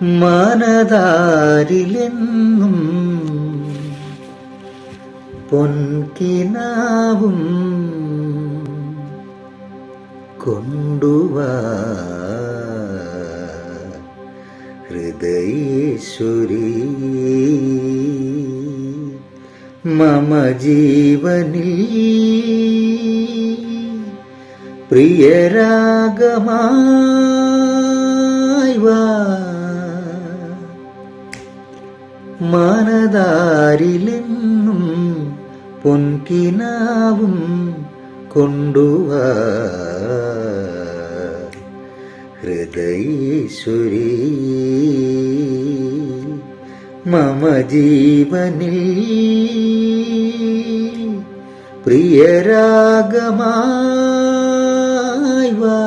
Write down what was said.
മനതാരിലെന്നും പൊൻകിനാവും കൊണ്ടുവാ ഹൃദയേശ്വരി മമ ജീവനിൽ പ്രിയരാഗമായി വാ മനതാരിലെന്നും പൊൻകിനാവും കൊണ്ടുവാ ഹൃദയേശ്വരി മമ ജീവനിൽ പ്രിയരാഗമായി വാ.